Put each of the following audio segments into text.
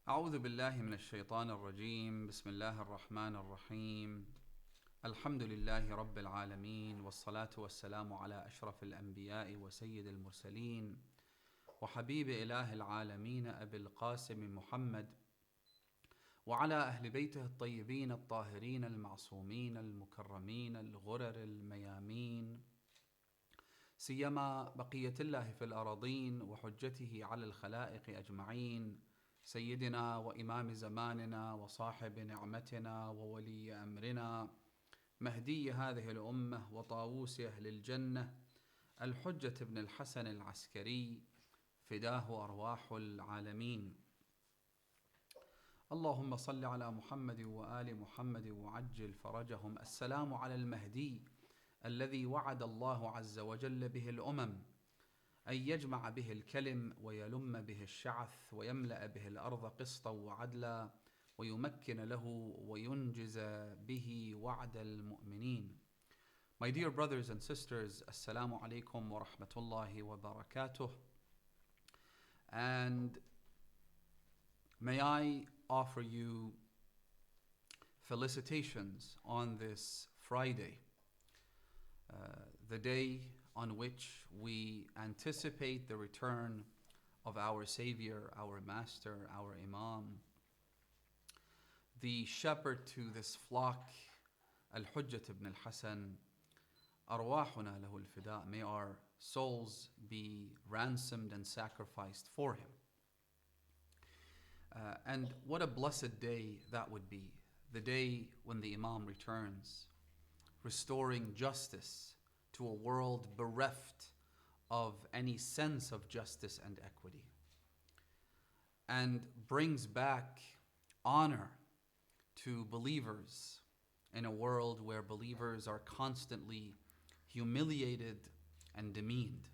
أعوذ بالله من الشيطان الرجيم. بسم الله الرحمن الرحيم. الحمد لله رب العالمين، والصلاة والسلام على أشرف الأنبياء وسيد المرسلين وحبيب إله العالمين أبي القاسم محمد، وعلى أهل بيته الطيبين الطاهرين المعصومين المكرمين الغرر الميامين، سيما بقية الله في الأراضين وحجته على الخلائق أجمعين، سيدنا وإمام زماننا وصاحب نعمتنا وولي أمرنا، مهدي هذه الأمة وطاووس أهل الجنة، الحجة بن الحسن العسكري، فداه أرواح العالمين. اللهم صل على محمد وآل محمد وعجل فرجهم. السلام على المهدي الذي وعد الله عز وجل به الأمم أن يجمع به الكلم ويلم به الشعث ويملأ به الأرض قسطا وعدلا ويمكن له وينجز به وعد المؤمنين. My dear brothers and sisters, Assalamu alaikum wa rahmatullahi wa barakatuh. And may I offer you felicitations on this Friday, the day on which we anticipate the return of our Savior, our Master, our Imam, the shepherd to this flock, Al-Hujjat ibn al-Hasan, Arwahuna lahu al-fida. May our souls be ransomed and sacrificed for him. And what a blessed day that would be, the day when the Imam returns, restoring justice to a world bereft of any sense of justice and equity, and brings back honor to believers in a world where believers are constantly humiliated and demeaned.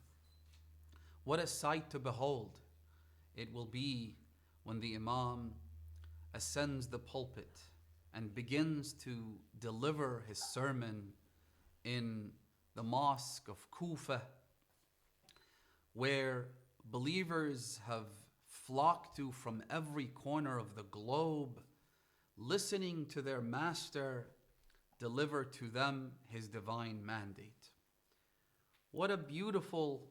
What a sight to behold it will be when the Imam ascends the pulpit and begins to deliver his sermon in the mosque of Kufa, where believers have flocked to from every corner of the globe, listening to their master deliver to them his divine mandate. What a beautiful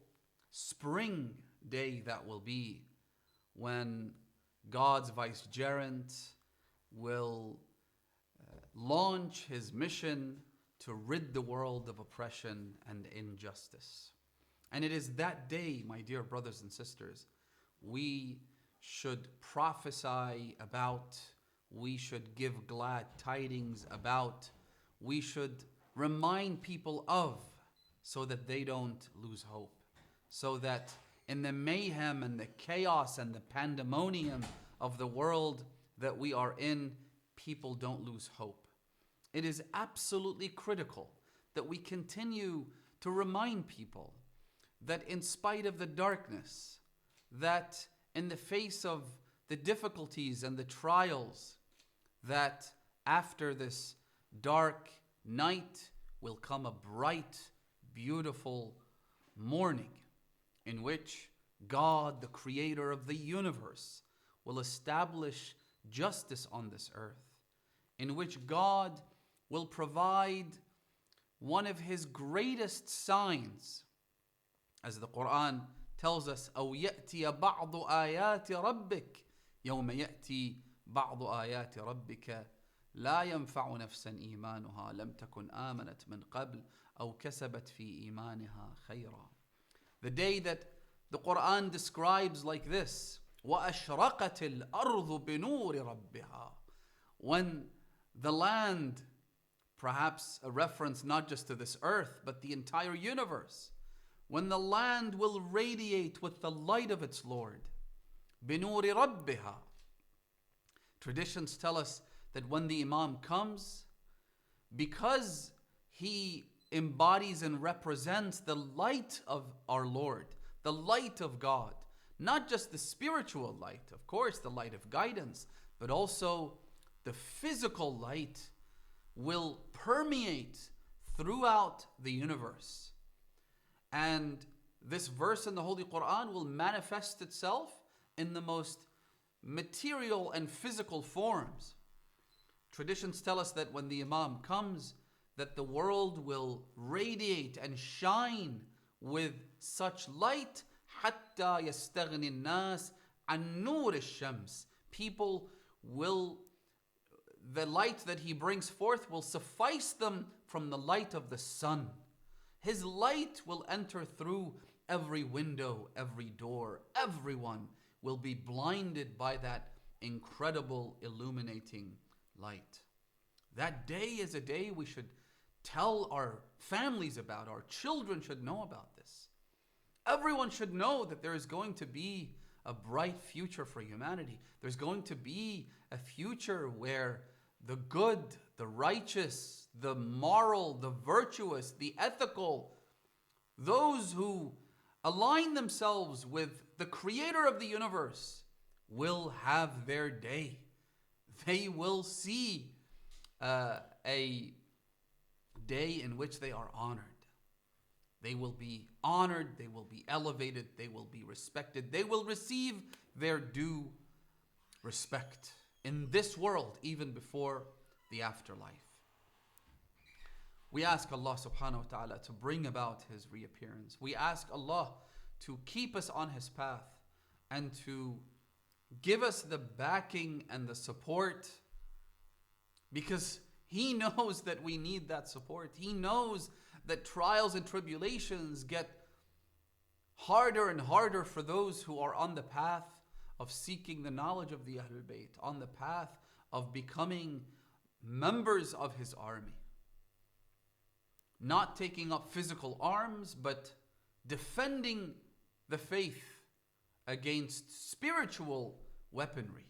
spring day that will be when God's vicegerent will launch his mission to rid the world of oppression and injustice. And it is that day, my dear brothers and sisters, we should prophesy about, we should give glad tidings about, we should remind people of, so that they don't lose hope, so that in the mayhem and the chaos and the pandemonium of the world that we are in, people don't lose hope. It is absolutely critical that we continue to remind people that in spite of the darkness, that in the face of the difficulties and the trials, that after this dark night will come a bright, beautiful morning in which God, the creator of the universe, will establish justice on this earth, in which God will provide one of his greatest signs, as the Quran tells us, أو يأتي بعض آيات ربك يوم يأتي بعض آيات ربك لا ينفع نفسا إيمانها لم تكن آمنت من قبل أو كسبت في إيمانها خيرا. The day that the Quran describes like this, وأشرقت الأرض بنور ربها, when the land, perhaps a reference not just to this earth, but the entire universe, when the land will radiate with the light of its Lord. بِنُورِ رَبِّهَا. Traditions tell us that when the Imam comes, because he embodies and represents the light of our Lord, the light of God, not just the spiritual light, of course, the light of guidance, but also the physical light will permeate throughout the universe. And this verse in the Holy Quran will manifest itself in the most material and physical forms. Traditions tell us that when the Imam comes, that the world will radiate and shine with such light, حتى يستغني الناس عن نور الشمس. People will, the light that he brings forth will suffice them from the light of the sun. His light will enter through every window, every door. Everyone will be blinded by that incredible illuminating light. That day is a day we should tell our families about. Our children should know about this. Everyone should know that there is going to be a bright future for humanity. There's going to be a future where the good, the righteous, the moral, the virtuous, the ethical, those who align themselves with the creator of the universe will have their day. They will see a day in which they are honored. They will be honored, they will be elevated, they will be respected, they will receive their due respect in this world, even before the afterlife. We ask Allah subhanahu wa ta'ala to bring about His reappearance. We ask Allah to keep us on His path and to give us the backing and the support, because He knows that we need that support. He knows that trials and tribulations get harder and harder for those who are on the path of seeking the knowledge of the Ahlul Bayt, on the path of becoming members of His army. Not taking up physical arms, but defending the faith against spiritual weaponry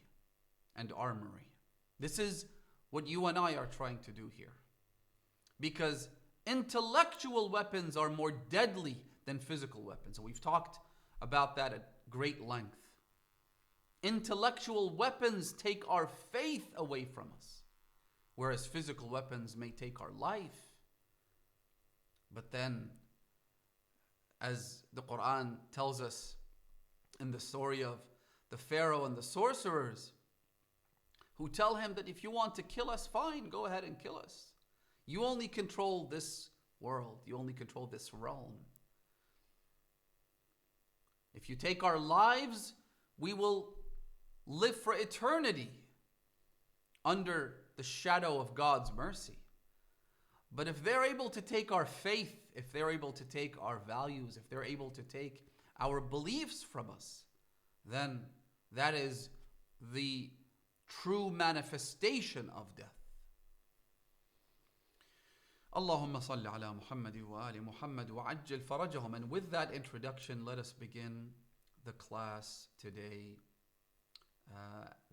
and armory. This is what you and I are trying to do here. Because intellectual weapons are more deadly than physical weapons. And we've talked about that at great length. Intellectual weapons take our faith away from us, whereas physical weapons may take our life. But then, as the Quran tells us in the story of the Pharaoh and the sorcerers, who tell him that if you want to kill us, fine, go ahead and kill us. You only control this world. You only control this realm. If you take our lives, we will live for eternity under the shadow of God's mercy. But if they're able to take our faith, if they're able to take our values, if they're able to take our beliefs from us, then that is the true manifestation of death. Allahumma salli ala Muhammad wa ali Muhammad wa ajjal farajahum. And with that introduction, let us begin the class today,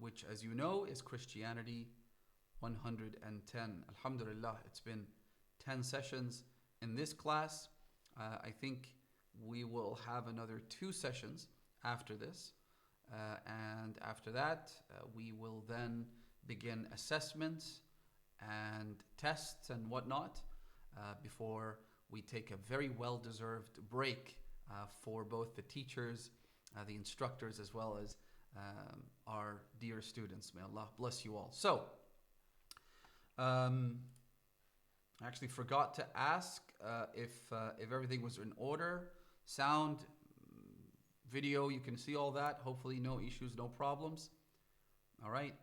which, as you know, is Christianity 110. Alhamdulillah, it's been 10 sessions in this class. I think we will have another 2 sessions after this. And after that, we will then begin assessments and tests and whatnot before we take a very well-deserved break for both the teachers, the instructors, as well as our dear students. May Allah bless you all. So, I actually forgot to ask if everything was in order. Sound, video, you can see all that. Hopefully no issues, no problems. All right,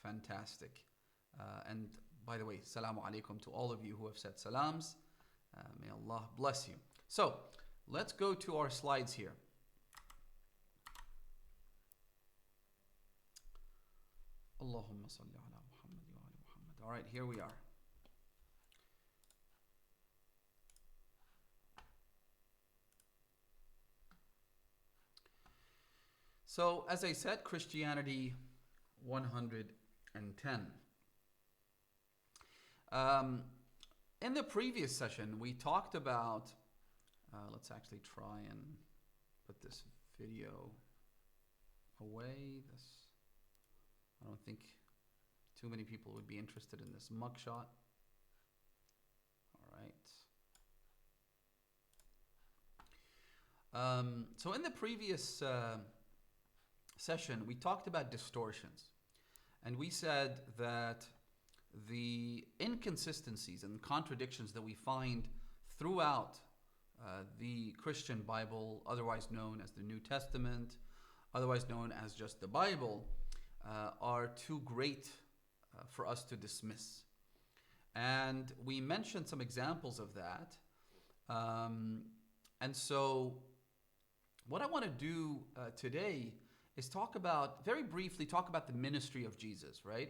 fantastic. And by the way, salamu alaikum to all of you who have said salams. May Allah bless you. So, let's go to our slides here. Allahumma salli ala Muhammad wa ali Muhammad. All right, here we are. So, as I said, Christianity 110. In the previous session, we talked about, let's actually try and put this video away. I don't think too many people would be interested in this mugshot. All right. So in the previous session, we talked about distortions. And we said that the inconsistencies and contradictions that we find throughout the Christian Bible, otherwise known as the New Testament, otherwise known as just the Bible, are too great for us to dismiss. And we mentioned some examples of that. And so what I want to do today is very briefly talk about the ministry of Jesus, right?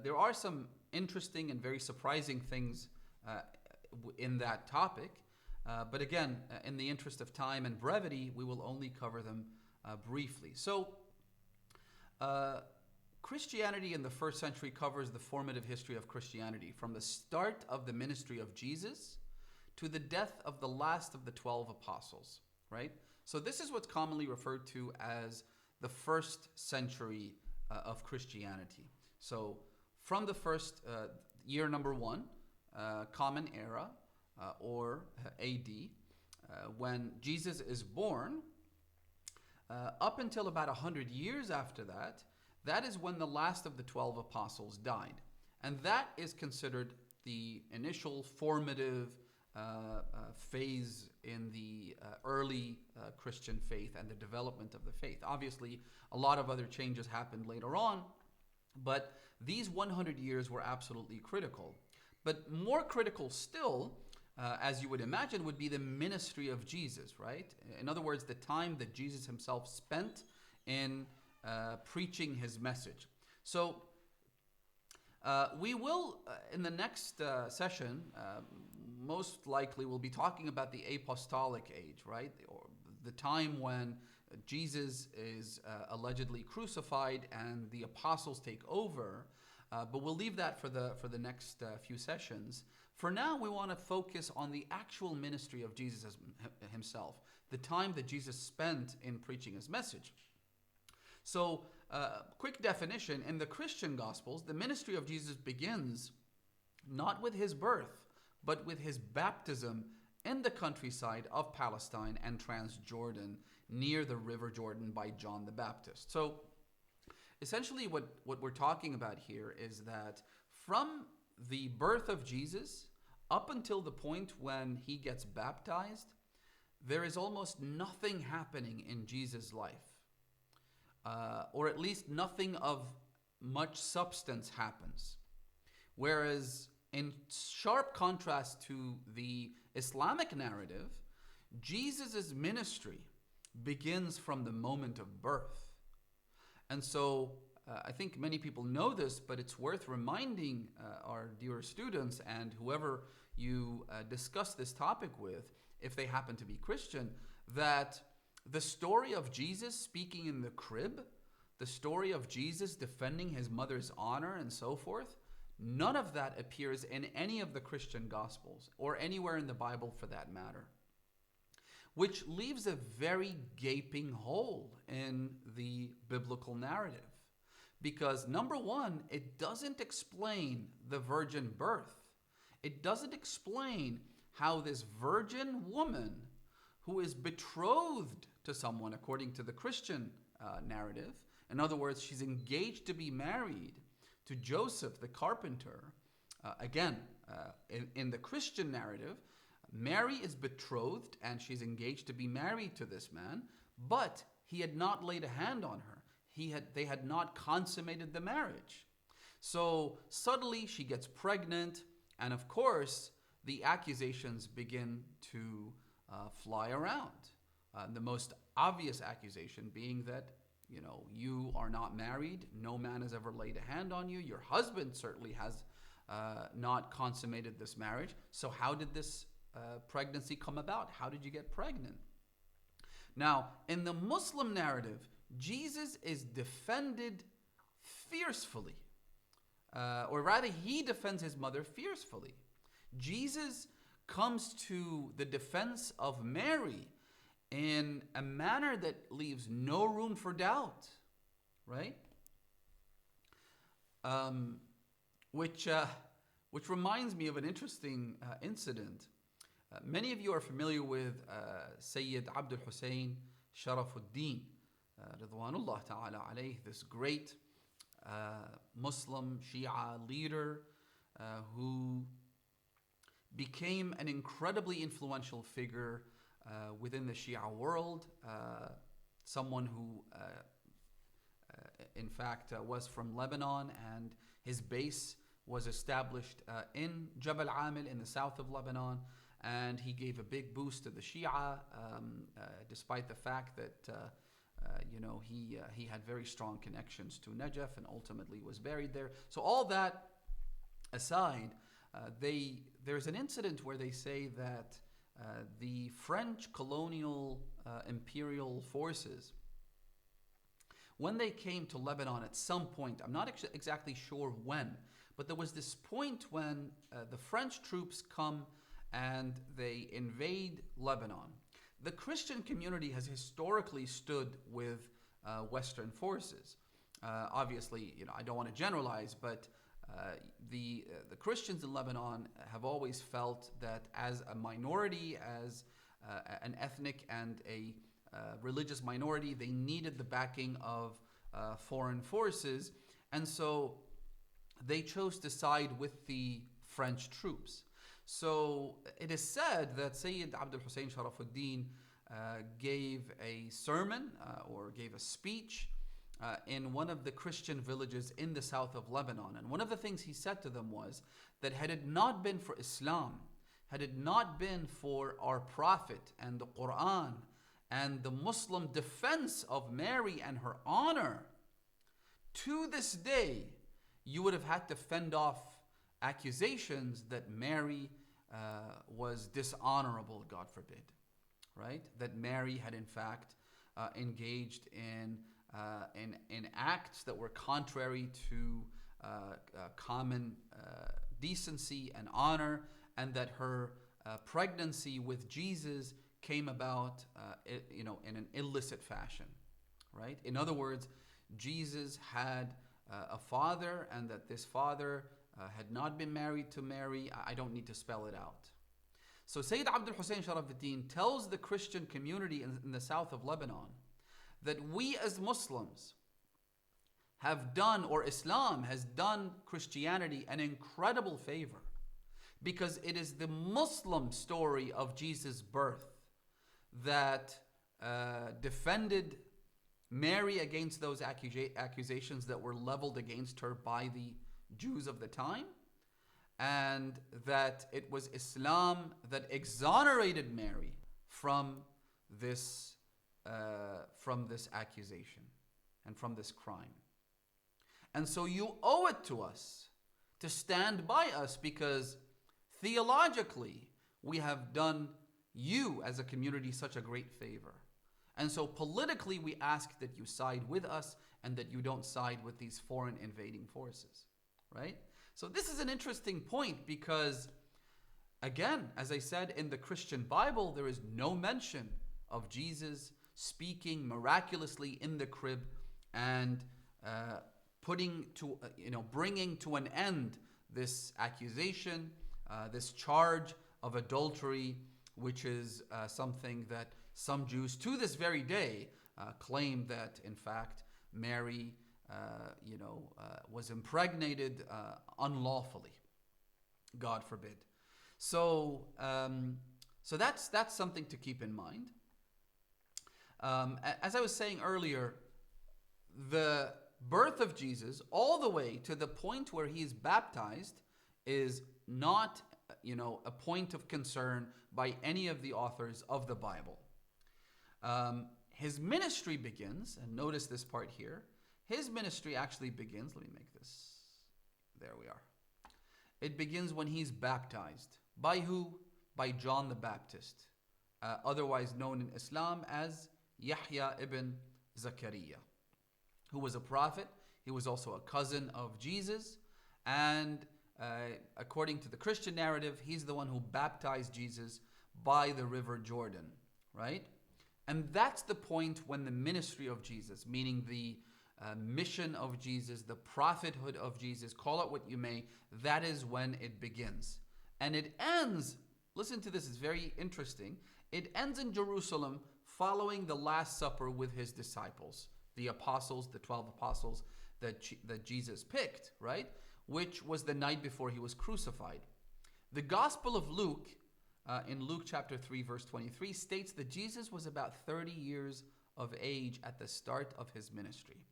There are some interesting and very surprising things in that topic. But again, in the interest of time and brevity, we will only cover them briefly. So, Christianity in the first century covers the formative history of Christianity from the start of the ministry of Jesus to the death of the last of the 12 apostles, right? So this is what's commonly referred to as the first century of Christianity. So from the first year number 1, Common Era, or AD, when Jesus is born, up until about 100 years after that, that is when the last of the 12 apostles died. And that is considered the initial formative phase in the early Christian faith and the development of the faith. Obviously, a lot of other changes happened later on, but these 100 years were absolutely critical. But more critical still, as you would imagine, would be the ministry of Jesus, right? In other words, the time that Jesus himself spent in preaching his message. So we will, in the next session, most likely we'll be talking about the apostolic age, right? Or the time when Jesus is allegedly crucified and the apostles take over. But we'll leave that for the next few sessions. For now, we want to focus on the actual ministry of Jesus himself, the time that Jesus spent in preaching his message. So, quick definition, in the Christian Gospels, the ministry of Jesus begins not with his birth, but with his baptism in the countryside of Palestine and Transjordan, near the River Jordan, by John the Baptist. So, essentially what we're talking about here is that from the birth of Jesus up until the point when he gets baptized, there is almost nothing happening in Jesus' life. Or at least nothing of much substance happens. Whereas in sharp contrast to the Islamic narrative, Jesus' ministry begins from the moment of birth. And so I think many people know this, but it's worth reminding our dear students and whoever you discuss this topic with, if they happen to be Christian, that the story of Jesus speaking in the crib, the story of Jesus defending his mother's honor and so forth, none of that appears in any of the Christian Gospels or anywhere in the Bible for that matter. Which leaves a very gaping hole in the biblical narrative. Because number one, it doesn't explain the virgin birth. It doesn't explain how this virgin woman who is betrothed to someone according to the Christian narrative, in other words, she's engaged to be married to Joseph the carpenter. In the Christian narrative, Mary is betrothed and she's engaged to be married to this man, but he had not laid a hand on her. They had not consummated the marriage. So suddenly she gets pregnant, and of course the accusations begin to fly around. The most obvious accusation being that, you are not married, no man has ever laid a hand on you, your husband certainly has not consummated this marriage, so how did this pregnancy come about? How did you get pregnant? Now, in the Muslim narrative, Jesus is defended fiercely, or rather he defends his mother fiercely. Jesus comes to the defense of Mary in a manner that leaves no room for doubt, right? Which reminds me of an interesting incident. Many of you are familiar with Sayyid Abdul Hussein Sharafuddin, Ridwanullah ta'ala alayh, this great Muslim Shia leader who became an incredibly influential figure within the Shia world, someone who in fact was from Lebanon, and his base was established in Jabal Amil in the south of Lebanon, and he gave a big boost to the Shia despite the fact that he had very strong connections to Najaf and ultimately was buried there. So all that aside, there's an incident where they say that the French colonial imperial forces, when they came to Lebanon at some point, I'm not exactly sure when, but there was this point when the French troops come and they invade Lebanon. The Christian community has historically stood with Western forces. Obviously, I don't want to generalize, but the Christians in Lebanon have always felt that as a minority, as an ethnic and a religious minority, they needed the backing of foreign forces, and so they chose to side with the French troops. So it is said that Sayyid Abdul Hussein Sharafuddin gave a sermon or gave a speech in one of the Christian villages in the south of Lebanon. And one of the things he said to them was that had it not been for Islam, had it not been for our Prophet and the Quran and the Muslim defense of Mary and her honor, to this day, you would have had to fend off accusations that Mary was dishonorable, God forbid, right? That Mary had in fact engaged in acts that were contrary to common decency and honor, and that her pregnancy with Jesus came about, in an illicit fashion, right? In other words, Jesus had a father, and that this father had not been married to Mary. I don't need to spell it out. So Sayyid Abdul Hussein Sharafuddin tells the Christian community in the south of Lebanon that we as Muslims have done, or Islam has done, Christianity an incredible favor, because it is the Muslim story of Jesus' birth that defended Mary against those accusations that were leveled against her by the Jews of the time, and that it was Islam that exonerated Mary from this accusation and from this crime. And so you owe it to us to stand by us, because theologically we have done you as a community such a great favor. And so politically we ask that you side with us and that you don't side with these foreign invading forces, right? So this is an interesting point, because again, as I said, in the Christian Bible, there is no mention of Jesus speaking miraculously in the crib and bringing to an end this accusation, this charge of adultery, which is something that some Jews to this very day claim that in fact Mary was impregnated unlawfully, God forbid. So that's something to keep in mind. As I was saying earlier, the birth of Jesus, all the way to the point where he is baptized, is not, a point of concern by any of the authors of the Bible. His ministry begins, and notice this part here. His ministry actually begins, let me make this, there we are. It begins when he's baptized. By who? By John the Baptist, otherwise known in Islam as Yahya ibn Zakaria, who was a prophet. He was also a cousin of Jesus, and according to the Christian narrative, he's the one who baptized Jesus by the river Jordan, right? And that's the point when the ministry of Jesus, meaning the mission of Jesus, the prophethood of Jesus, call it what you may, that is when it begins. And it ends, listen to this, it's very interesting, it ends in Jerusalem following the Last Supper with his disciples. the apostles, the 12 apostles that Jesus picked, right? Which was the night before he was crucified. The Gospel of Luke, in Luke chapter 3, verse 23, states that Jesus was about 30 years of age at the start of his ministry.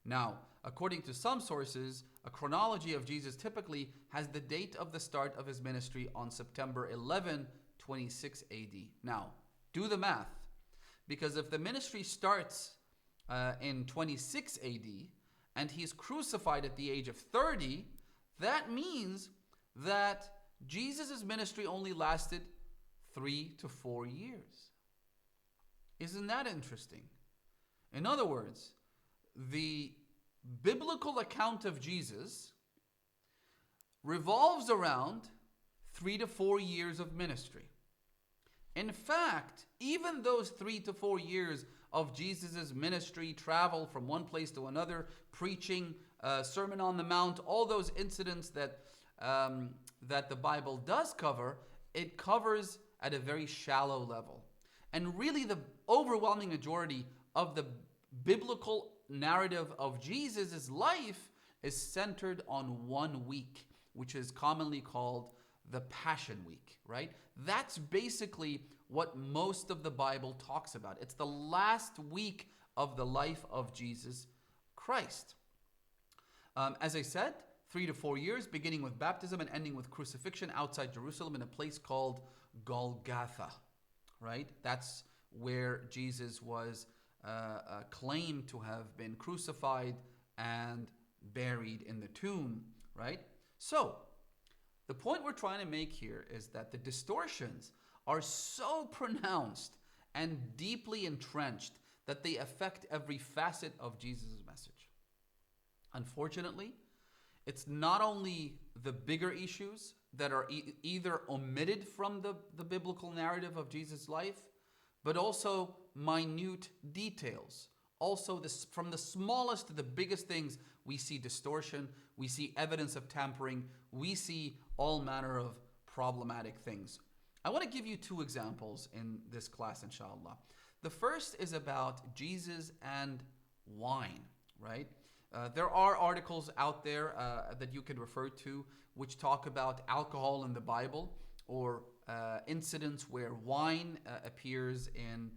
Now, according to some sources, a chronology of Jesus typically has the date of the start of his ministry on September 11, 26 AD. Now, do the math, because if the ministry starts in 26 AD and he's crucified at the age of 30, that means that Jesus' ministry only lasted 3 to 4 years. Isn't that interesting? In other words, the biblical account of Jesus revolves around 3 to 4 years of ministry. In fact, even those 3 to 4 years of Jesus' ministry, travel from one place to another, preaching, Sermon on the Mount, all those incidents that the Bible does cover, it covers at a very shallow level. And really the overwhelming majority of the biblical narrative of Jesus' life is centered on 1 week, which is commonly called the Passion Week, right? That's basically what most of the Bible talks about. It's the last week of the life of Jesus Christ. As I said, 3 to 4 years, beginning with baptism and ending with crucifixion outside Jerusalem in a place called Golgotha, right? That's where Jesus was claimed to have been crucified and buried in the tomb, right? So, the point we're trying to make here is that the distortions are so pronounced and deeply entrenched that they affect every facet of Jesus' message. Unfortunately, it's not only the bigger issues that are either omitted from the biblical narrative of Jesus' life, but also minute details. Also, from the smallest to the biggest things, we see distortion, we see evidence of tampering, we see all manner of problematic things. I want to give you 2 examples in this class, inshallah. The first is about Jesus and wine, right? There are articles out there that you can refer to which talk about alcohol in the Bible, or incidents where wine appears in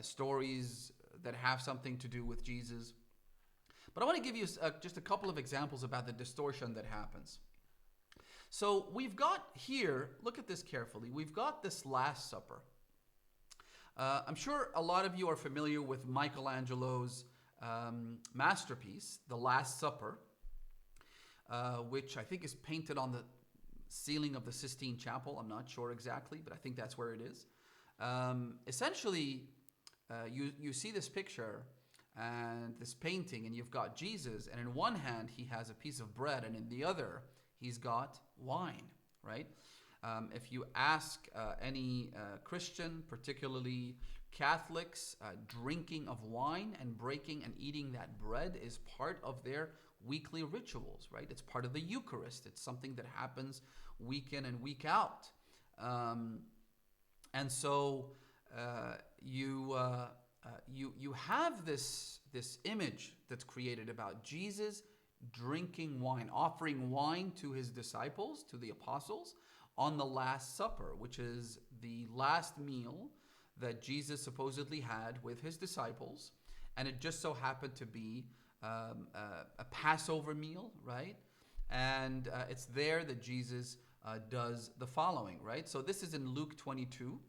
stories that have something to do with Jesus. But I want to give you just a couple of examples about the distortion that happens. So we've got here, look at this carefully, we've got this Last Supper. I'm sure a lot of you are familiar with Michelangelo's masterpiece, The Last Supper, which I think is painted on the ceiling of the Sistine Chapel. I'm not sure exactly, but I think that's where it is. Essentially, you see this picture and this painting, and you've got Jesus, and in one hand he has a piece of bread, and in the other he's got wine, right? If you ask any Christian, particularly Catholics, drinking of wine and breaking and eating that bread is part of their weekly rituals, right? It's part of the Eucharist. It's something that happens week in and week out. And so you have this image that's created about Jesus drinking wine, offering wine to his disciples, to the apostles, on the Last Supper, which is the last meal that Jesus supposedly had with his disciples. And it just so happened to be a Passover meal, right? And it's there that Jesus does the following, right? So this is in Luke 22.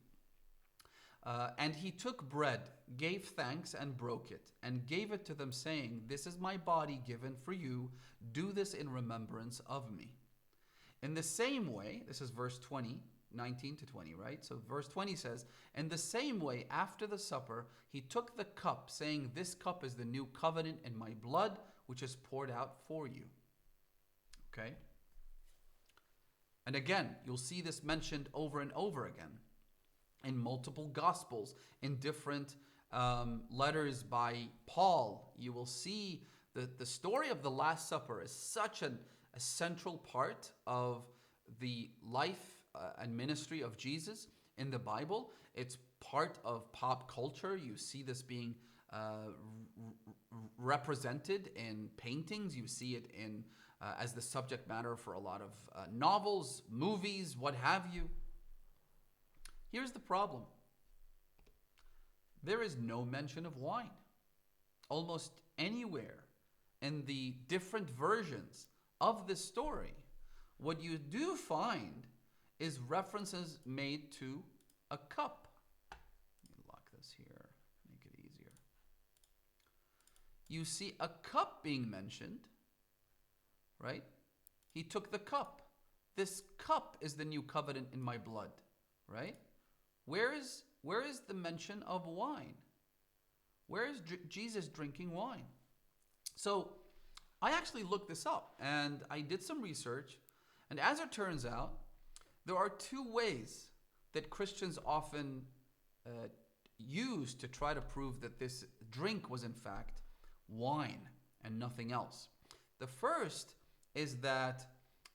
And he took bread, gave thanks, and broke it, and gave it to them, saying, "This is my body given for you. Do this in remembrance of me." In the same way, this is verse 20, 19 to 20, right? So verse 20 says, "In the same way, after the supper, he took the cup, saying, 'This cup is the new covenant in my blood, which is poured out for you.'" Okay? And again, you'll see this mentioned over and over again in multiple Gospels, in different letters by Paul. You will see that the story of the Last Supper is such a central part of the life and ministry of Jesus in the Bible. It's part of pop culture. You see this being represented in paintings. You see it in as the subject matter for a lot of novels, movies, what have you. Here's the problem. There is no mention of wine. Almost anywhere in the different versions of this story, what you do find is references made to a cup. Let me lock this here, make it easier. You see a cup being mentioned, right? He took the cup. This cup is the new covenant in my blood, right? Where is the mention of wine? Where is Jesus drinking wine? So I actually looked this up and I did some research. And as it turns out, there are two ways that Christians often use to try to prove that this drink was in fact wine and nothing else. The first is that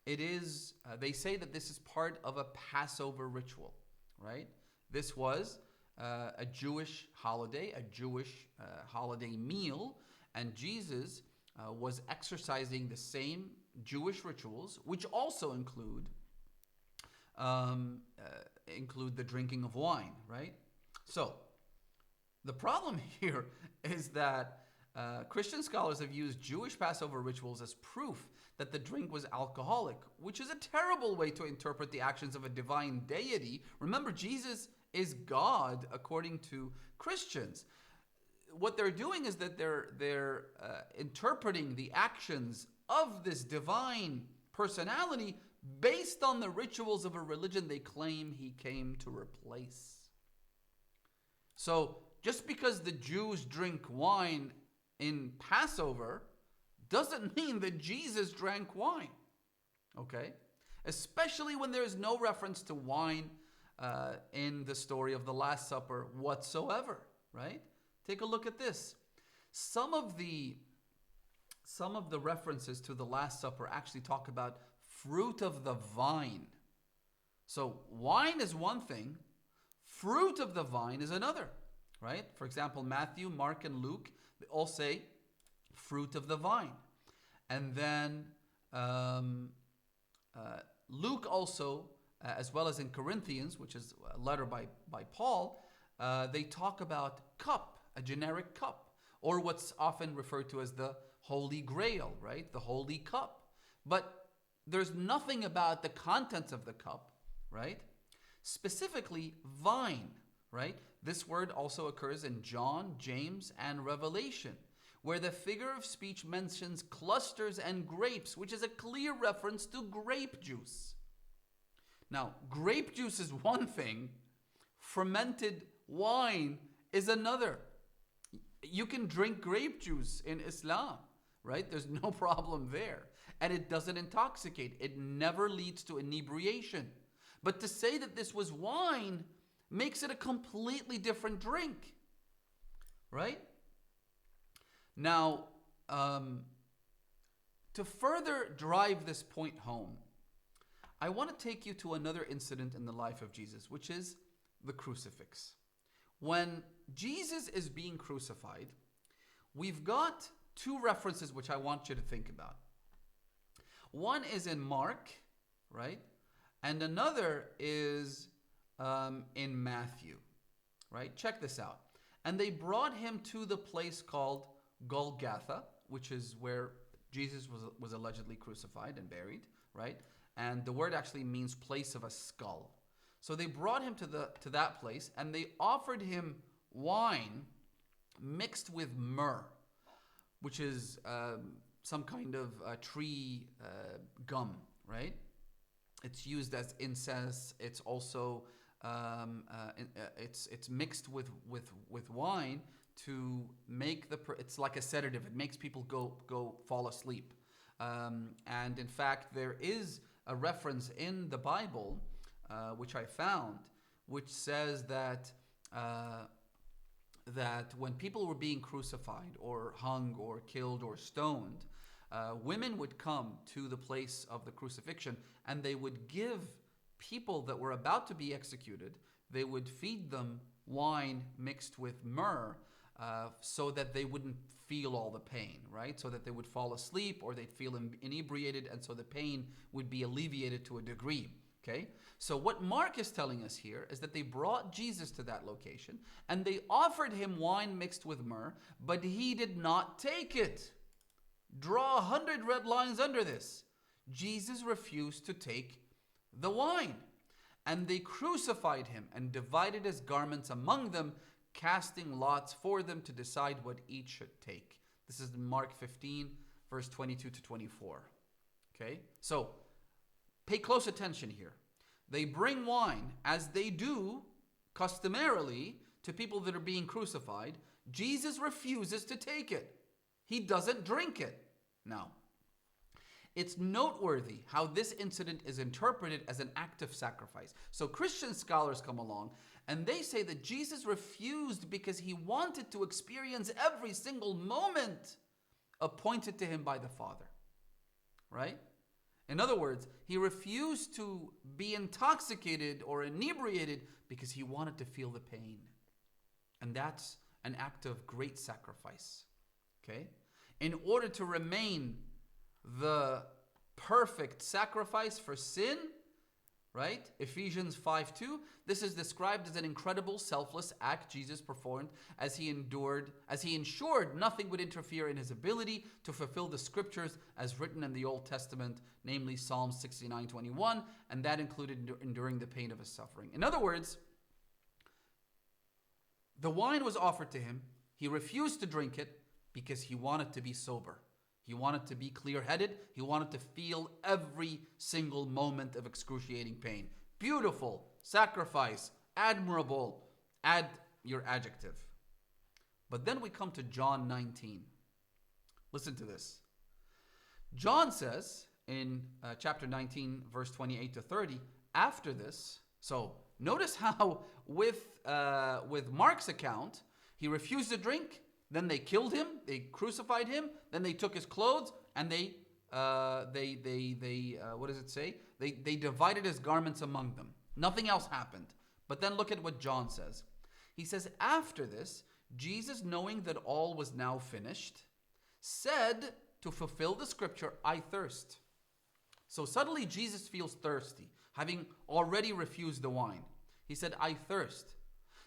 it is, they say that this is part of a Passover ritual, right? This was a Jewish holiday, a Jewish holiday meal, and Jesus was exercising the same Jewish rituals, which also include the drinking of wine, right? So the problem here is that Christian scholars have used Jewish Passover rituals as proof that the drink was alcoholic, which is a terrible way to interpret the actions of a divine deity. Remember, Jesus is God according to Christians. What they're doing is that they're interpreting the actions of this divine personality based on the rituals of a religion they claim he came to replace. So just because the Jews drink wine in Passover doesn't mean that Jesus drank wine, okay? Especially when there's no reference to wine in the story of the Last Supper whatsoever, right? Take a look at this. Some of the references to the Last Supper actually talk about fruit of the vine. So wine is one thing, fruit of the vine is another, right? For example, Matthew, Mark, and Luke, they all say fruit of the vine. And then Luke also, as well as in Corinthians, which is a letter by Paul, they talk about cup, a generic cup, or what's often referred to as the Holy Grail, right? The Holy Cup. But there's nothing about the contents of the cup, right? Specifically, vine, right? This word also occurs in John, James, and Revelation, where the figure of speech mentions clusters and grapes, which is a clear reference to grape juice. Now, grape juice is one thing, fermented wine is another. You can drink grape juice in Islam, right? There's no problem there. And it doesn't intoxicate. It never leads to inebriation. But to say that this was wine makes it a completely different drink, right? Now, to further drive this point home, I want to take you to another incident in the life of Jesus, which is the crucifix. When Jesus is being crucified, we've got two references which I want you to think about. One is in Mark, right? And another is in Matthew, right? Check this out. And they brought him to the place called Golgotha, which is where Jesus was allegedly crucified and buried, right? And the word actually means place of a skull. So they brought him to that place, and they offered him wine mixed with myrrh, which is some kind of tree gum, right? It's used as incense. It's also it's mixed with wine to make it's like a sedative. It makes people go fall asleep. And in fact, there is a reference in the Bible, which I found, which says that that when people were being crucified or hung or killed or stoned, women would come to the place of the crucifixion, and they would give people that were about to be executed, they would feed them wine mixed with myrrh, so that they wouldn't feel all the pain, right? So that they would fall asleep or they'd feel inebriated, and so the pain would be alleviated to a degree, okay? So what Mark is telling us here is that they brought Jesus to that location and they offered him wine mixed with myrrh, but he did not take it. Draw 100 red lines under this. Jesus refused to take the wine. And they crucified him and divided his garments among them, casting lots for them to decide what each should take. This is in Mark 15, verse 22 to 24. Okay? So, pay close attention here. They bring wine, as they do customarily to people that are being crucified. Jesus refuses to take it. He doesn't drink it. Now, it's noteworthy how this incident is interpreted as an act of sacrifice. So Christian scholars come along and they say that Jesus refused because he wanted to experience every single moment appointed to him by the Father. Right? In other words, he refused to be intoxicated or inebriated because he wanted to feel the pain. And that's an act of great sacrifice. Okay? In order to remain the perfect sacrifice for sin, right? Ephesians 5:2. This is described as an incredible selfless act Jesus performed as he ensured nothing would interfere in his ability to fulfill the scriptures as written in the Old Testament, namely Psalm 69:21, and that included enduring the pain of his suffering. In other words, the wine was offered to him. He refused to drink it because he wanted to be sober. He wanted to be clear-headed. He wanted to feel every single moment of excruciating pain. Beautiful, sacrifice, admirable. Add your adjective. But then we come to John 19. Listen to this. John says in chapter 19, verse 28 to 30, after this, so notice how with Mark's account, he refused to drink. Then they killed him, they crucified him, then they took his clothes, and they what does it say? They divided his garments among them. Nothing else happened. But then look at what John says. He says, after this, Jesus, knowing that all was now finished, said to fulfill the scripture, I thirst. So suddenly Jesus feels thirsty, having already refused the wine. He said, I thirst.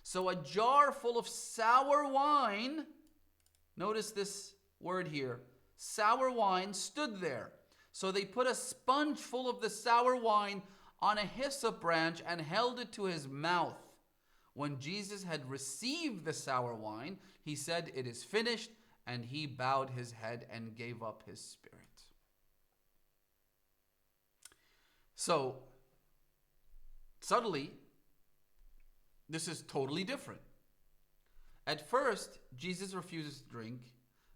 So a jar full of sour wine, notice this word here, sour wine, stood there. So they put a sponge full of the sour wine on a hyssop branch and held it to his mouth. When Jesus had received the sour wine, he said, it is finished, and he bowed his head and gave up his spirit. So, suddenly, this is totally different. At first, Jesus refuses to drink.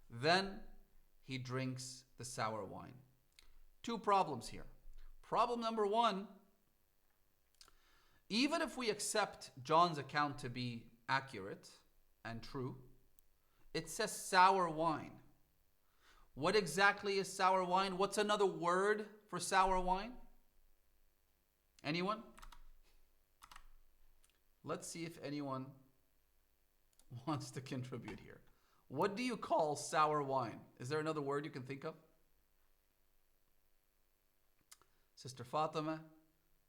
Then he drinks the sour wine. Two problems here. Problem number one, even if we accept John's account to be accurate and true, it says sour wine. What exactly is sour wine? What's another word for sour wine? Anyone? Let's see if anyone wants to contribute here. What do you call sour wine? Is there another word you can think of? Sister Fatima,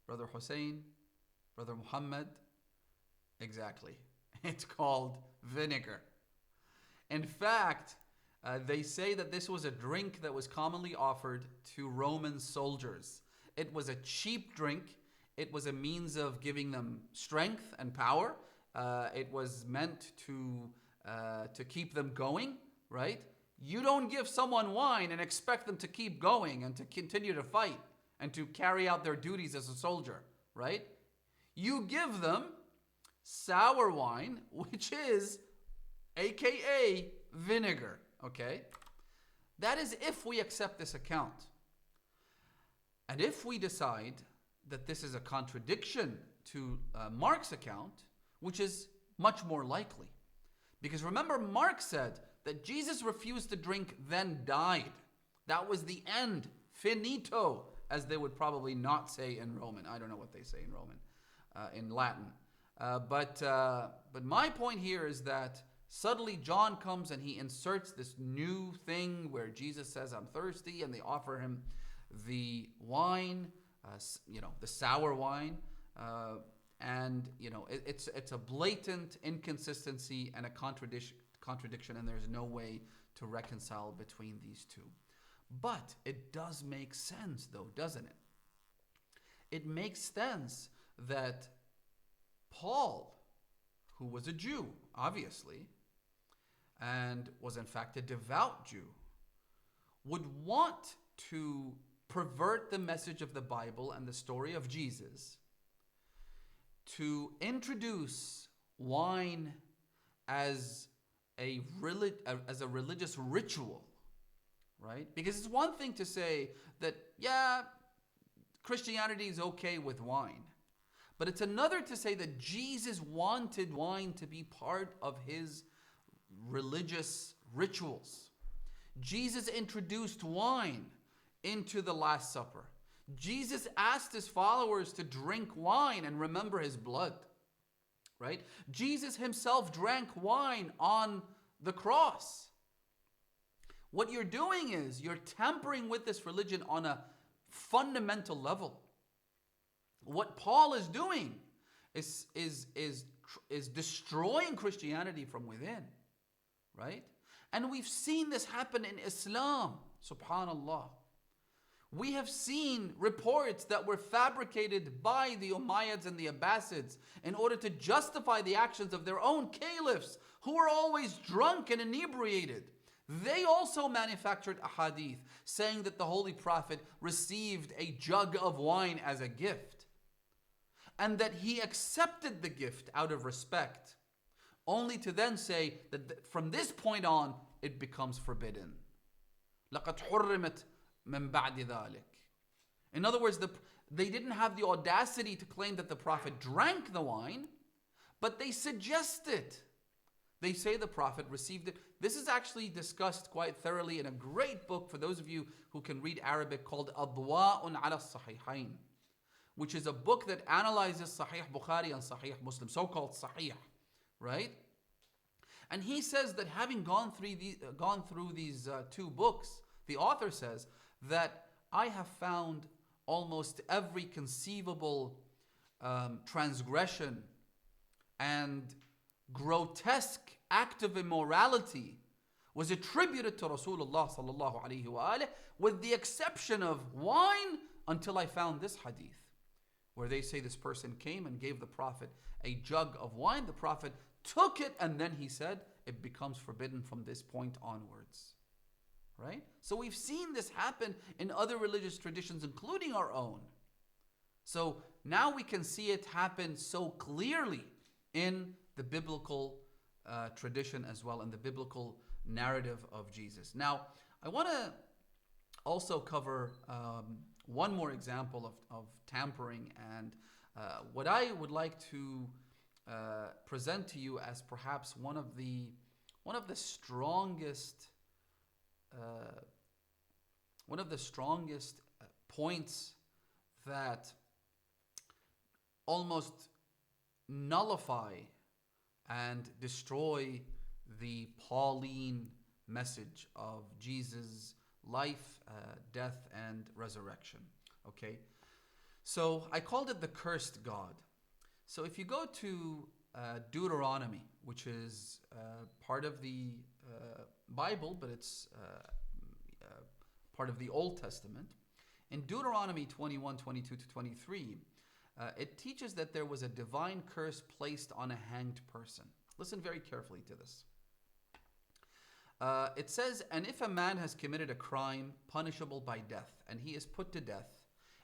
Brother Hussein, Brother Muhammad? Exactly. It's called vinegar. In fact, they say that this was a drink that was commonly offered to Roman soldiers. It was a cheap drink. It was a means of giving them strength and power. It was meant to keep them going, right? You don't give someone wine and expect them to keep going and to continue to fight and to carry out their duties as a soldier, right? You give them sour wine, which is AKA vinegar, okay? That is if we accept this account. And if we decide that this is a contradiction to Mark's account, which is much more likely. Because remember, Mark said that Jesus refused to drink, then died. That was the end. Finito, as they would probably not say in Roman. I don't know what they say in Roman, in Latin. But my point here is that suddenly John comes and he inserts this new thing where Jesus says, I'm thirsty, and they offer him the wine, the sour wine. It's a blatant inconsistency and a contradiction, and there's no way to reconcile between these two. But it does make sense, though, doesn't it? It makes sense that Paul, who was a Jew, obviously, and was in fact a devout Jew, would want to pervert the message of the Bible and the story of Jesus to introduce wine as a religious ritual, right? Because it's one thing to say that, yeah, Christianity is okay with wine. But it's another to say that Jesus wanted wine to be part of his religious rituals. Jesus introduced wine into the Last Supper. Jesus asked his followers to drink wine and remember his blood, right? Jesus himself drank wine on the cross. What you're doing is you're tampering with this religion on a fundamental level. What Paul is doing is destroying Christianity from within, right? And we've seen this happen in Islam, subhanallah. We have seen reports that were fabricated by the Umayyads and the Abbasids in order to justify the actions of their own caliphs, who were always drunk and inebriated. They also manufactured a hadith saying that the Holy Prophet received a jug of wine as a gift, and that he accepted the gift out of respect, only to then say that from this point on, it becomes forbidden. لَقَدْ حُرِّمَتْ مِنْ بَعْدِ ذَلِكَ. In other words, they didn't have the audacity to claim that the Prophet drank the wine, but they suggest it. They say the Prophet received it. This is actually discussed quite thoroughly in a great book for those of you who can read Arabic called Adwa'un ala Sahihain, which is a book that analyzes Sahih Bukhari and Sahih Muslim, so-called Sahih, right? And he says that having gone through these two books, the author says that I have found almost every conceivable transgression and grotesque act of immorality was attributed to Rasulullah sallallahu alaihi wa alihi, with the exception of wine, until I found this hadith, where they say this person came and gave the Prophet a jug of wine. The Prophet took it, and then he said, it becomes forbidden from this point onwards. Right? So we've seen this happen in other religious traditions, including our own. So now we can see it happen so clearly in the biblical tradition as well, in the biblical narrative of Jesus. Now, I want to also cover one more example of tampering, and what I would like to present to you as perhaps one of the strongest points that almost nullify and destroy the Pauline message of Jesus' life, death, and resurrection. Okay, so I called it the cursed God. So if you go to Deuteronomy, which is part of the Bible, but it's part of the Old Testament, in Deuteronomy 21, 22 to 23, it teaches that there was a divine curse placed on a hanged person. Listen very carefully to this. It says, and if a man has committed a crime punishable by death, and he is put to death,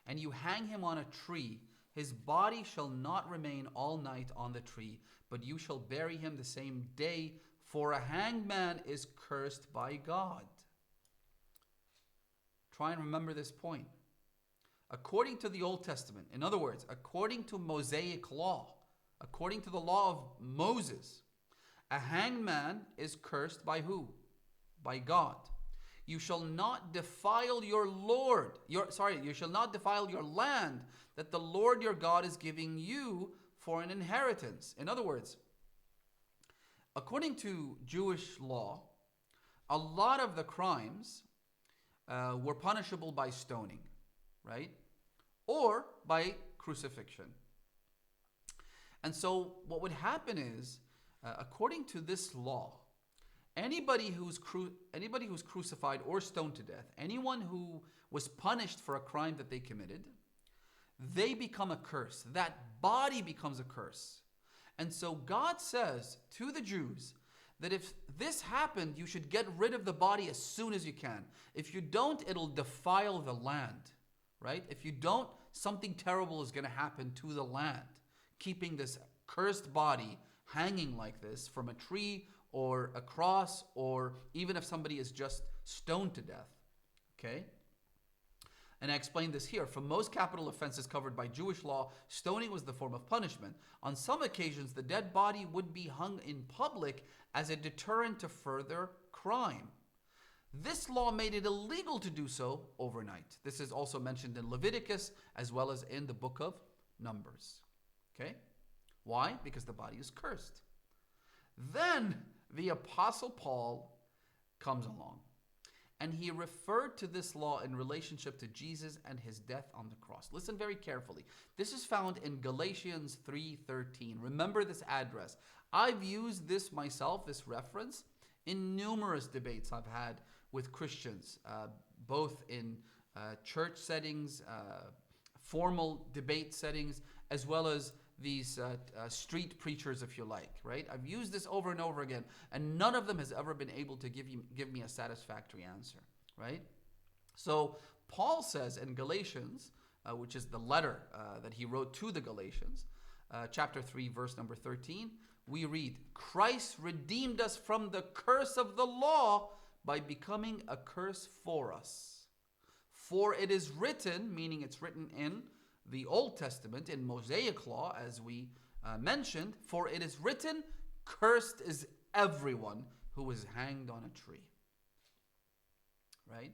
and you hang him on a tree, his body shall not remain all night on the tree, but you shall bury him the same day, for a hanged man is cursed by God. Try and remember this point. According to the Old Testament, in other words, according to Mosaic law, according to the law of Moses, a hanged man is cursed by who? By God. You shall not defile you shall not defile your land that the Lord your God is giving you for an inheritance. In other words, according to Jewish law, a lot of the crimes were punishable by stoning, right? Or by crucifixion. And so what would happen is, according to this law, anybody who's crucified or stoned to death, anyone who was punished for a crime that they committed, they become a curse. That body becomes a curse. And so God says to the Jews that if this happened, you should get rid of the body as soon as you can. If you don't, it'll defile the land, right? If you don't, something terrible is going to happen to the land. Keeping this cursed body hanging like this from a tree or a cross, or even if somebody is just stoned to death, okay? And I explained this here. For most capital offenses covered by Jewish law, stoning was the form of punishment. On some occasions, the dead body would be hung in public as a deterrent to further crime. This law made it illegal to do so overnight. This is also mentioned in Leviticus as well as in the book of Numbers. Okay? Why? Because the body is cursed. Then the Apostle Paul comes along, and he referred to this law in relationship to Jesus and his death on the cross. Listen very carefully. This is found in Galatians 3:13. Remember this address. I've used this myself, this reference, in numerous debates I've had with Christians, both in church settings, formal debate settings, as well as these street preachers, if you like, right? I've used this over and over again, and none of them has ever been able to give me a satisfactory answer, right? So Paul says in Galatians, which is the letter that he wrote to the Galatians, chapter 3, verse number 13, we read, Christ redeemed us from the curse of the law by becoming a curse for us. For it is written, meaning it's written in the Old Testament, in Mosaic law, as we mentioned, for it is written, cursed is everyone who is hanged on a tree. Right?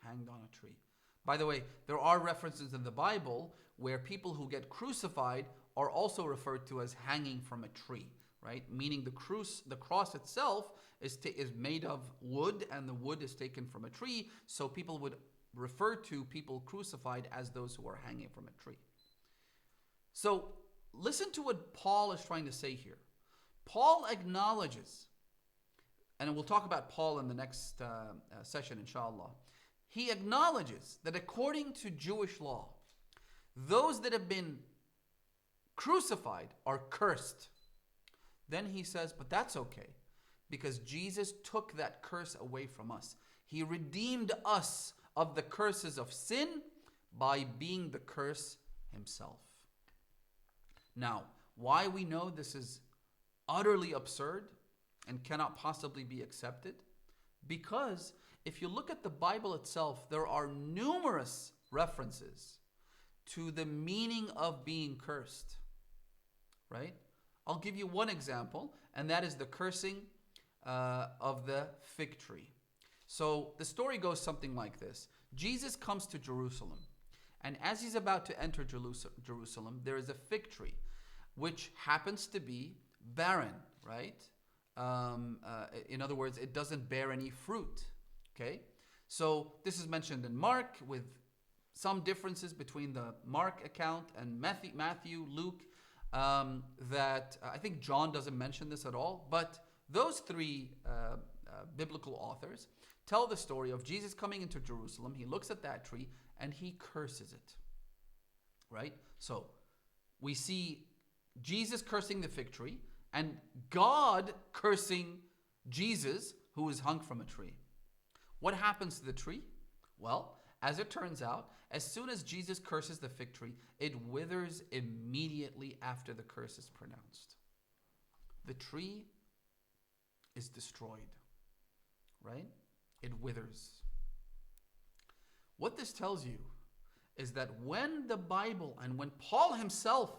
Hanged on a tree. By the way, there are references in the Bible where people who get crucified are also referred to as hanging from a tree, right? Meaning the cross itself is made of wood, and the wood is taken from a tree, so people would refer to people crucified as those who are hanging from a tree. So listen to what Paul is trying to say here. Paul acknowledges, and we'll talk about Paul in the next session, inshallah. He acknowledges that according to Jewish law, those that have been crucified are cursed. Then he says, but that's okay, because Jesus took that curse away from us. He redeemed us of the curses of sin by being the curse himself. Now, why we know this is utterly absurd and cannot possibly be accepted? Because if you look at the Bible itself, there are numerous references to the meaning of being cursed, right? I'll give you one example, and that is the cursing of the fig tree. So the story goes something like this. Jesus comes to Jerusalem, and as he's about to enter Jerusalem, there is a fig tree, which happens to be barren, right? In other words, it doesn't bear any fruit, okay? So this is mentioned in Mark, with some differences between the Mark account and Matthew, Luke, that I think John doesn't mention this at all, but those three biblical authors tell the story of Jesus coming into Jerusalem. He looks at that tree and he curses it, right? So we see Jesus cursing the fig tree and God cursing Jesus, who is hung from a tree. What happens to the tree? Well, as it turns out, as soon as Jesus curses the fig tree, it withers immediately after the curse is pronounced. The tree is destroyed, right? It withers. What this tells you is that when the Bible and when Paul himself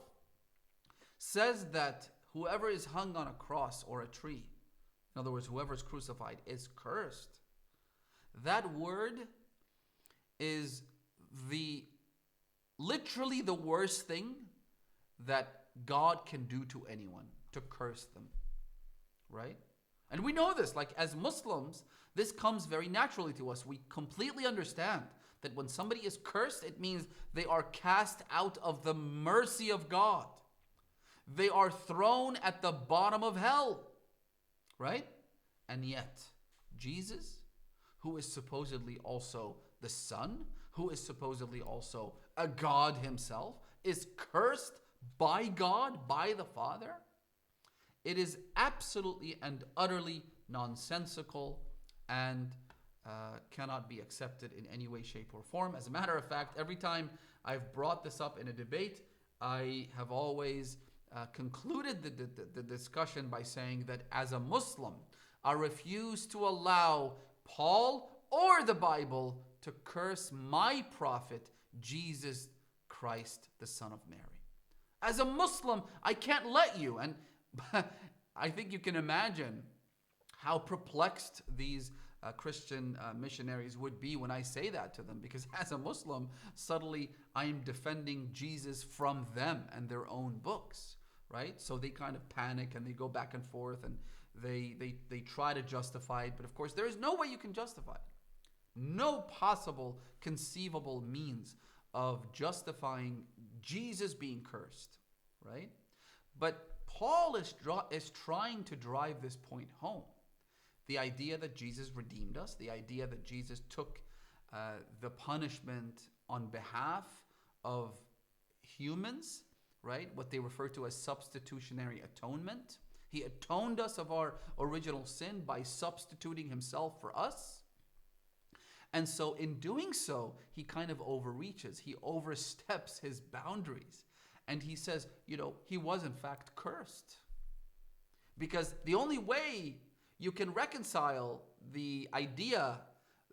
says that whoever is hung on a cross or a tree, in other words, whoever is crucified, is cursed, that word is literally the worst thing that God can do to anyone, to curse them, right? And we know this, like as Muslims, this comes very naturally to us. We completely understand that when somebody is cursed, it means they are cast out of the mercy of God. They are thrown at the bottom of hell, right? And yet, Jesus, who is supposedly also the Son, who is supposedly also a God himself, is cursed by God, by the Father. It is absolutely and utterly nonsensical and cannot be accepted in any way, shape, or form. As a matter of fact, every time I've brought this up in a debate, I have always concluded the discussion by saying that as a Muslim, I refuse to allow Paul or the Bible to curse my prophet, Jesus Christ, the Son of Mary. As a Muslim, I can't let you. And I think you can imagine how perplexed these Christian missionaries would be when I say that to them, because as a Muslim, suddenly I am defending Jesus from them and their own books, right? So they kind of panic and they go back and forth and they try to justify it. But of course, there is no way you can justify it. No possible conceivable means of justifying Jesus being cursed, right? But Paul is trying to drive this point home. The idea that Jesus redeemed us, the idea that Jesus took the punishment on behalf of humans, right? What they refer to as substitutionary atonement. He atoned us of our original sin by substituting himself for us. And so in doing so, he kind of overreaches. He oversteps his boundaries. And he says, he was in fact cursed. Because the only way you can reconcile the idea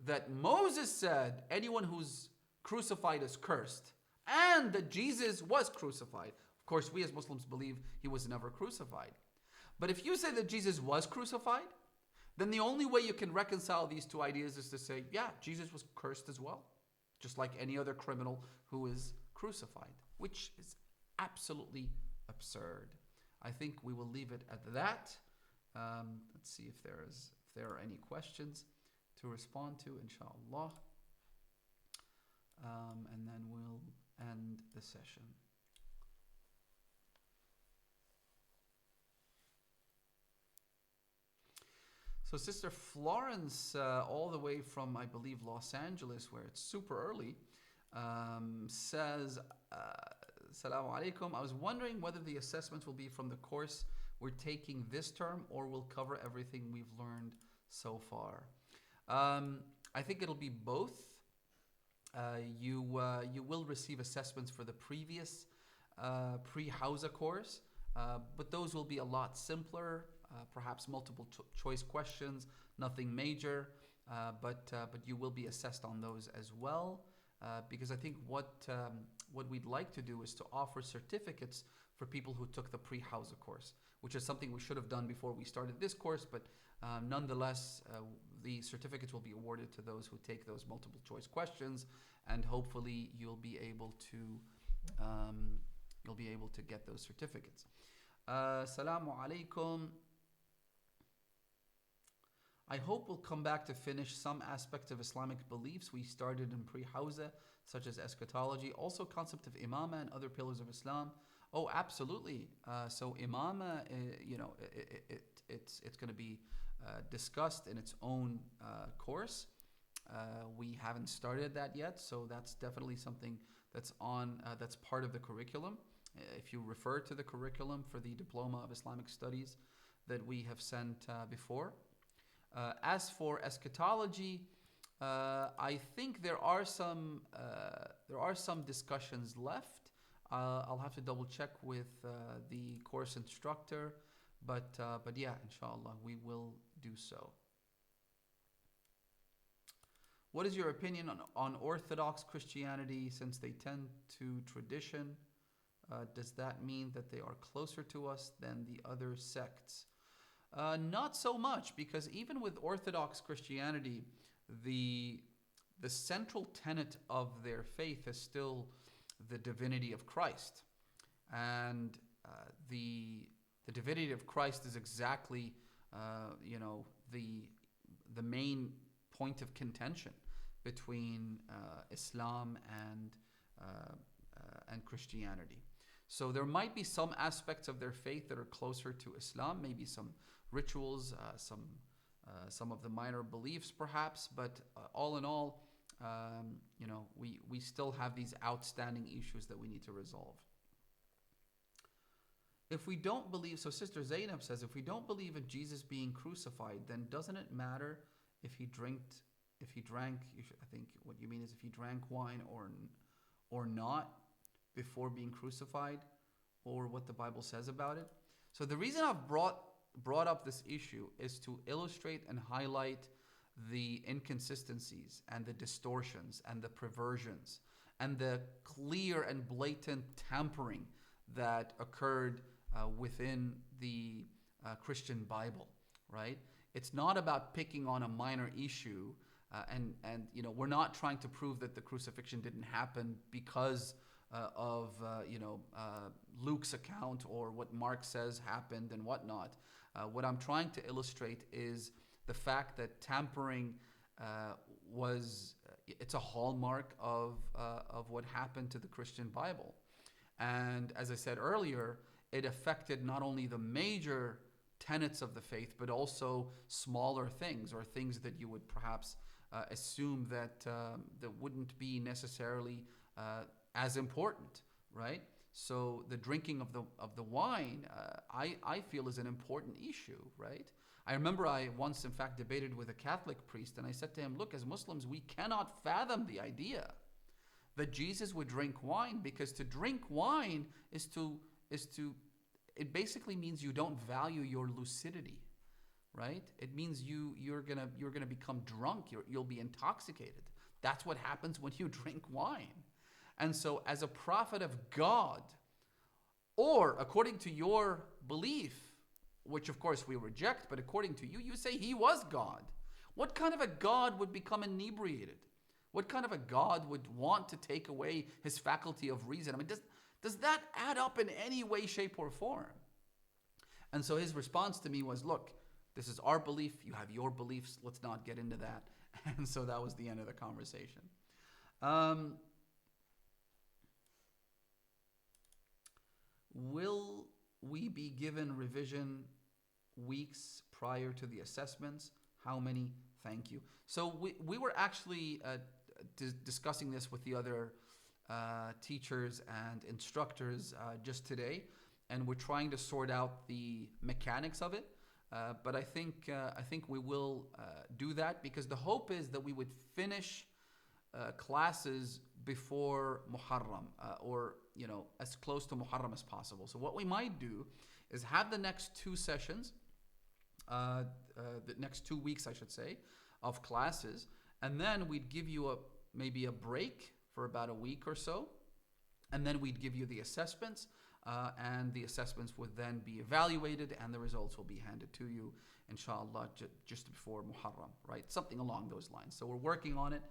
that Moses said anyone who's crucified is cursed, and that Jesus was crucified. Of course, we as Muslims believe he was never crucified. But if you say that Jesus was crucified, then the only way you can reconcile these two ideas is to say, yeah, Jesus was cursed as well, just like any other criminal who is crucified, which is absolutely absurd. I think we will leave it at that. Let's see if there are any questions to respond to, inshallah. And then we'll end the session. So Sister Florence, all the way from, I believe, Los Angeles, where it's super early, says, Assalamu alaikum. I was wondering whether the assessments will be from the course we're taking this term or will cover everything we've learned so far. I think it'll be both. You will receive assessments for the previous pre-Hausa course, but those will be a lot simpler. Perhaps multiple choice questions, nothing major, but you will be assessed on those as well, because I think what we'd like to do is to offer certificates for people who took the pre-Hausa course, which is something we should have done before we started this course, but nonetheless, the certificates will be awarded to those who take those multiple choice questions, and hopefully you'll be able to get those certificates. Assalamu alaikum. I hope we'll come back to finish some aspects of Islamic beliefs we started in pre-Hausa, such as eschatology, also concept of imama and other pillars of Islam. Oh, absolutely. So imama, it's going to be discussed in its own course. We haven't started that yet, so that's definitely something that's that's part of the curriculum. If you refer to the curriculum for the Diploma of Islamic Studies that we have sent before. As for eschatology, I think there are some discussions left. I'll have to double check with the course instructor, but yeah, inshallah, we will do so. What is your opinion on Orthodox Christianity, since they tend to tradition? Does that mean that they are closer to us than the other sects? Not so much, because even with Orthodox Christianity, the central tenet of their faith is still the divinity of Christ. And the divinity of Christ is exactly you know, the main point of contention between Islam and Christianity. So there might be some aspects of their faith that are closer to Islam, maybe some rituals, some of the minor beliefs perhaps, but all in all, you know, we still have these outstanding issues that we need to resolve. If we don't believe, so Sister Zainab says, if we don't believe in Jesus being crucified, then doesn't it matter if he drank, I think what you mean is if he drank wine or not before being crucified, or what the Bible says about it? So the reason I've brought up this issue is to illustrate and highlight the inconsistencies and the distortions and the perversions and the clear and blatant tampering that occurred within the Christian Bible, right? It's not about picking on a minor issue, and you know, we're not trying to prove that the crucifixion didn't happen because of Luke's account or what Mark says happened and whatnot. What I'm trying to illustrate is the fact that tampering it's a hallmark of what happened to the Christian Bible. And as I said earlier, it affected not only the major tenets of the faith, but also smaller things, or things that you would perhaps assume that wouldn't be necessarily as important, right? So the drinking of the wine, I feel is an important issue, right? I remember I once, in fact, debated with a Catholic priest, and I said to him, look, as Muslims, we cannot fathom the idea that Jesus would drink wine, because to drink wine it basically means you don't value your lucidity, right? It means you're gonna become drunk. You'll be intoxicated. That's what happens when you drink wine. And so, as a prophet of God, or according to your belief, which of course we reject, but according to you, you say he was God. What kind of a God would become inebriated? What kind of a God would want to take away his faculty of reason? I mean, does that add up in any way, shape, or form? And so his response to me was, look, this is our belief, you have your beliefs, let's not get into that. And so that was the end of the conversation. Will we be given revision weeks prior to the assessments? How many? Thank you. So we were actually discussing this with the other teachers and instructors just today, and we're trying to sort out the mechanics of it. But I think we will do that, because the hope is that we would finish classes before Muharram, or as close to Muharram as possible. So what we might do is have the next two sessions, the next 2 weeks, I should say, of classes, and then we'd give you maybe a break for about a week or so, and then we'd give you the assessments, and the assessments would then be evaluated, and the results will be handed to you, inshallah, just before Muharram, right? Something along those lines. So we're working on it.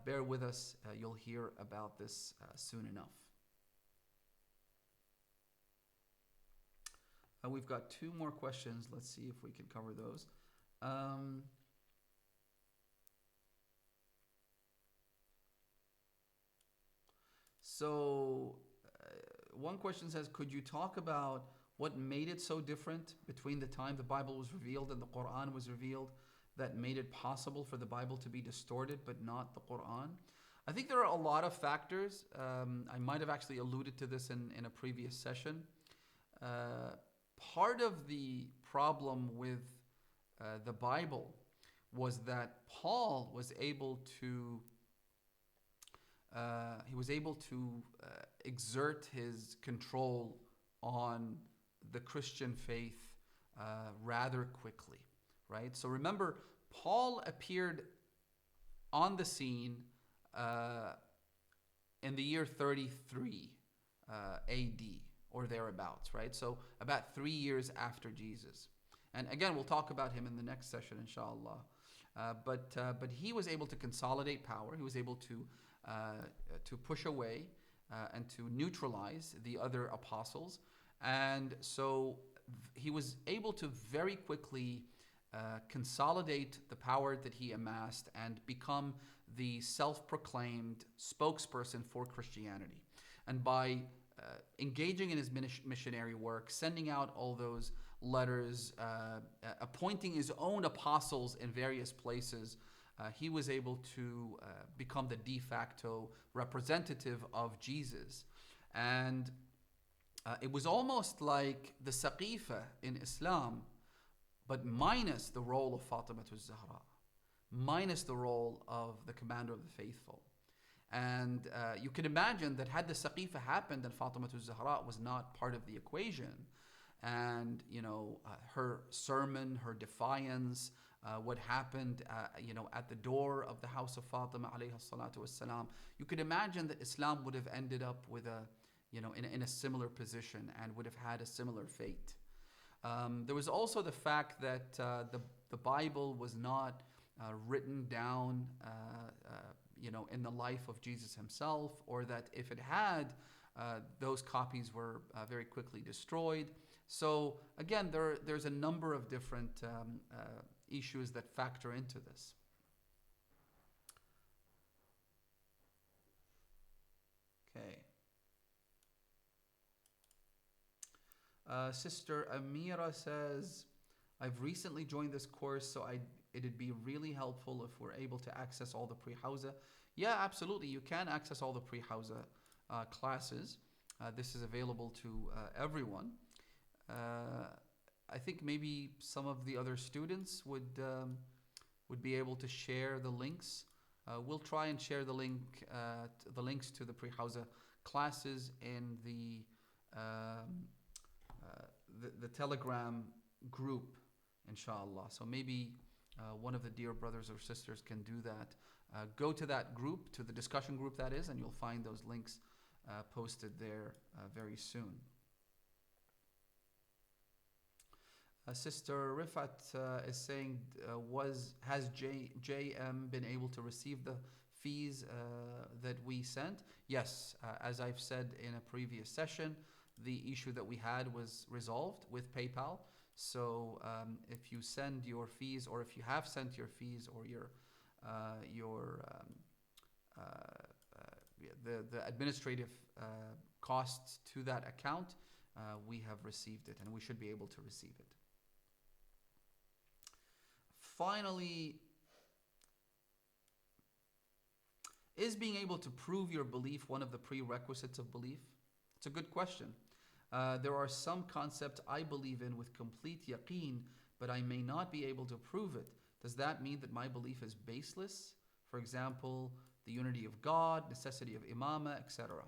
Bear with us. You'll hear about this soon enough. We've got 2 more questions. Let's see if we can cover those. One question says, could you talk about what made it so different between the time the Bible was revealed and the Quran was revealed, that made it possible for the Bible to be distorted but not the Quran? I think there are a lot of factors. I might have actually alluded to this in a previous session. Part of the problem with the Bible was that Paul was able to exert his control on the Christian faith rather quickly, right? So remember, Paul appeared on the scene in the year 33 AD or thereabouts, right? So about 3 years after Jesus. And again, we'll talk about him in the next session, inshallah. But he was able to consolidate power. He was able to push away and to neutralize the other apostles. And so he was able to very quickly consolidate the power that he amassed and become the self-proclaimed spokesperson for Christianity. And by engaging in his missionary work, sending out all those letters, appointing his own apostles in various places, he was able to become the de facto representative of Jesus. And it was almost like the Saqifa in Islam, but minus the role of Fatima Zahra, minus the role of the commander of the faithful. And you can imagine that had the Saqifa happened and Fatima Zahra was not part of the equation, and her sermon, her defiance, what happened at the door of the house of Fatima alayha salatu wassalam, you could imagine that Islam would have ended up with in a similar position and would have had a similar fate. There was also the fact that the Bible was not written down in the life of Jesus himself, or that if it had, those copies were very quickly destroyed. So again, there's a number of different issues that factor into this. Okay. Sister Amira says, I've recently joined this course, so it'd be really helpful if we're able to access all the pre-Hawza. Yeah, absolutely. You can access all the pre-Hawza classes. This is available to everyone. I think maybe some of the other students would be able to share the links. We'll try and share the links to the pre-Hawza classes in the Telegram group, inshallah. So maybe one of the dear brothers or sisters can do that. Go to that group, to the discussion group that is, and you'll find those links posted there very soon. Sister Rifat is saying, has JM been able to receive the fees that we sent? Yes, as I've said in a previous session, the issue that we had was resolved with PayPal. So if you send your fees, or if you have sent your fees or the administrative costs to that account, we have received it, and we should be able to receive it. Finally, is being able to prove your belief one of the prerequisites of belief? It's a good question. There are some concepts I believe in with complete yaqeen, but I may not be able to prove it. Does that mean that my belief is baseless? For example, the unity of God, necessity of imamah, etc.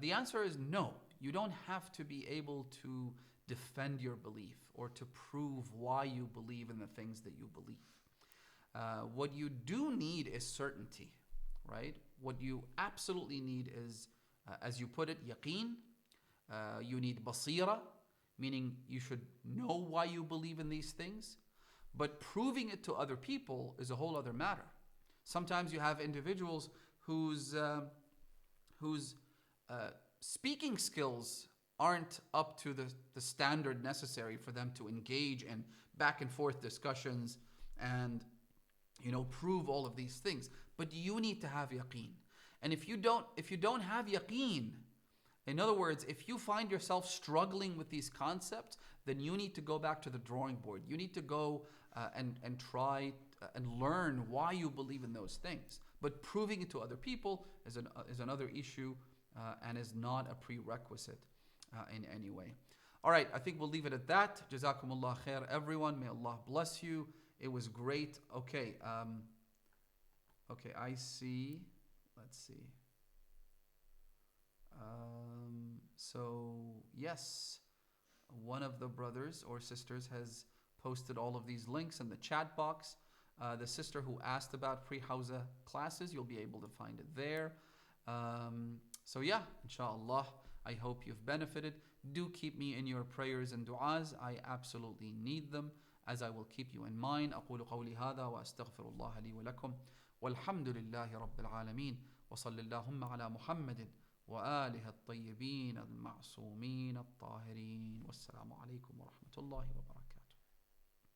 The answer is no. You don't have to be able to defend your belief or to prove why you believe in the things that you believe. What you do need is certainty, right? What you absolutely need is, as you put it, yaqeen. You need basira, meaning you should know why you believe in these things. But proving it to other people is a whole other matter. Sometimes you have individuals whose speaking skills aren't up to the standard necessary for them to engage in back and forth discussions and prove all of these things. But you need to have yaqeen. And if you don't have yaqeen, in other words, if you find yourself struggling with these concepts, then you need to go back to the drawing board. You need to go and try and learn why you believe in those things. But proving it to other people is another issue and is not a prerequisite in any way. All right, I think we'll leave it at that. Jazakumullah khair, everyone. May Allah bless you. It was great. Okay, I see. Let's see. So yes, one of the brothers or sisters has posted all of these links in the chat box. The sister who asked about pre-Hawza classes, you'll be able to find it there. So yeah, inshallah, I hope you've benefited. Do keep me in your prayers and du'as. I absolutely need them, as I will keep you in mind. أقول قولي هذا وأستغفر الله لي ولكم والحمد لله رب العالمين وصلى اللهم على محمد وآله الطيبين المعصومين الطاهرين والسلام عليكم ورحمة الله وبركاته.